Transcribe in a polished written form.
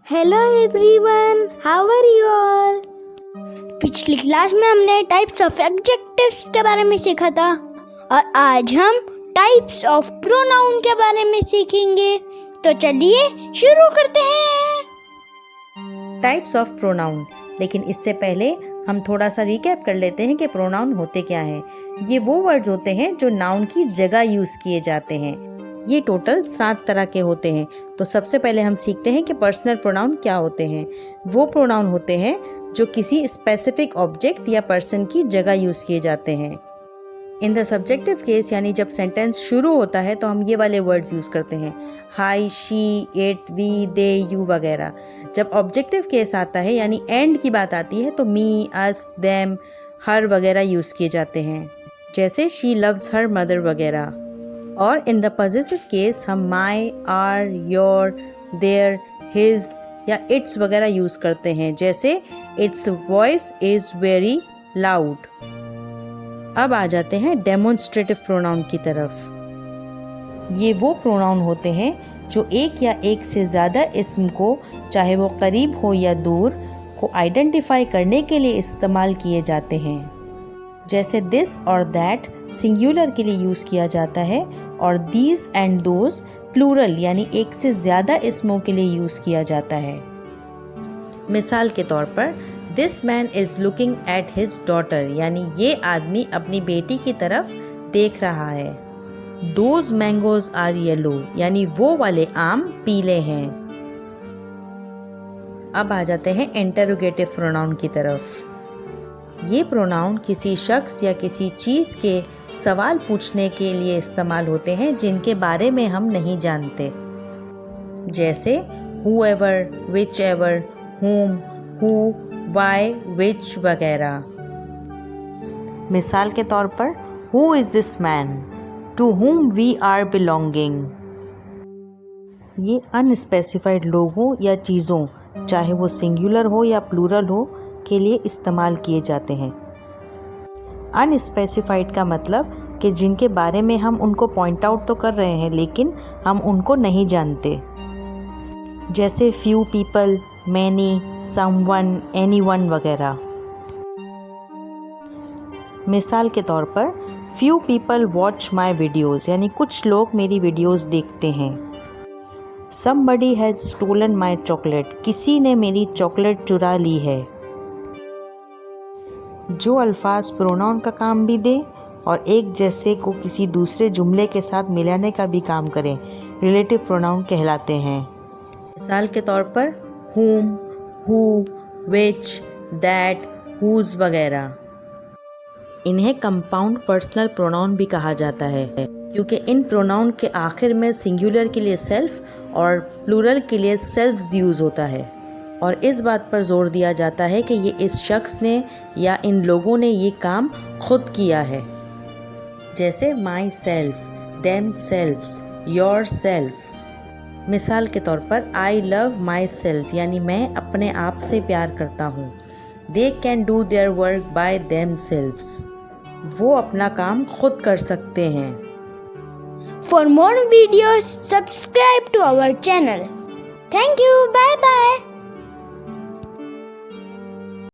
Hello everyone, how are you all. पिछली class में हमने टाइप्स ऑफ एडजेक्टिव्स के बारे में सीखा था और आज हम टाइप्स ऑफ प्रोनाउन के बारे में सीखेंगे। तो चलिए शुरू करते हैं। Types of pronoun. लेकिन इससे पहले हम थोड़ा सा रिकैप कर लेते हैं कि प्रोनाउन होते क्या हैं। ये वो वर्ड्स होते हैं जो नाउन की जगह यूज़ किए जाते हैं। ये टोटल 7 तरह के होते हैं। तो सबसे पहले हम सीखते हैं कि पर्सनल प्रोनाउन क्या होते हैं। वो प्रोनाउन होते हैं जो किसी स्पेसिफिक ऑब्जेक्ट या पर्सन की जगह यूज़ किए जाते हैं। इन द सब्जेक्टिव केस यानी जब सेंटेंस शुरू होता है तो हम ये वाले वर्ड्स यूज़ करते हैं, he, she, it, we, they, you वगैरह। जब ऑब्जेक्टिव केस आता है यानी एंड की बात आती है तो मी, अस, देम, हर वगैरह यूज़ किए जाते हैं, जैसे शी लव्स हर मदर वगैरह। और इन द पॉजिटिव केस हम माई, आर, योर, देयर, हिज या इट्स वगैरह यूज़ करते हैं, जैसे it's voice is very loud. अब आ जाते हैं डेमोन्स्ट्रेटिव प्रोनाउन की तरफ। ये वो प्रोनाउन होते हैं जो एक या एक से ज़्यादा इस्म को, चाहे वो करीब हो या दूर, को आइडेंटिफाई करने के लिए इस्तेमाल किए जाते हैं, जैसे दिस और दैट सिंगुलर के लिए यूज़ किया जाता है और दीज एंड दोज प्लूरल यानी एक से ज़्यादा इस्मों के लिए यूज़ किया जाता है। मिसाल के तौर पर this man is looking at his daughter यानी ये आदमी अपनी बेटी की तरफ देख रहा है। दोज मैंगोज आर येलो यानी वो वाले आम पीले हैं। अब आ जाते हैं इंटरोगेटिव प्रोनाउन की तरफ। ये प्रोनाउन किसी शख्स या किसी चीज़ के सवाल पूछने के लिए इस्तेमाल होते हैं जिनके बारे में हम नहीं जानते, जैसे whoever, whichever, whom, who, why, which वगैरह। मिसाल के तौर पर Who is this man? To whom we are belonging? ये अनस्पेसिफाइड लोगों या चीज़ों, चाहे वो सिंगुलर हो या प्लूरल हो, के लिए इस्तेमाल किए जाते हैं। अनस्पेसिफाइड का मतलब कि जिनके बारे में हम उनको पॉइंट आउट तो कर रहे हैं लेकिन हम उनको नहीं जानते, जैसे few people, many, someone, anyone वगैरह। मिसाल के तौर पर few people watch my videos यानी कुछ लोग मेरी वीडियोज़ देखते हैं। Somebody has stolen my chocolate किसी ने मेरी चॉकलेट चुरा ली है। जो अल्फाज प्रोनाउन का काम भी दें और एक जैसे को किसी दूसरे जुमले के साथ मिलाने का भी काम करें, रिलेटिव प्रोनाउन कहलाते हैं। मिसाल के तौर पर whom, who, which, that, whose वगैरह। इन्हें कंपाउंड पर्सनल प्रोनाउन भी कहा जाता है क्योंकि इन प्रोनाउन के आखिर में सिंगुलर के लिए सेल्फ और प्लूरल के लिए सेल्फ्स यूज़ होता है और इस बात पर जोर दिया जाता है कि ये इस शख्स ने या इन लोगों ने ये काम खुद किया है, जैसे myself, themselves, yourself. मिसाल के तौर पर आई लव माई सेल्फ यानी मैं अपने आप से प्यार करता हूँ। They can do their work by them selves वो अपना काम खुद कर सकते हैं। For more videos, subscribe to our channel. Thank you. Bye bye.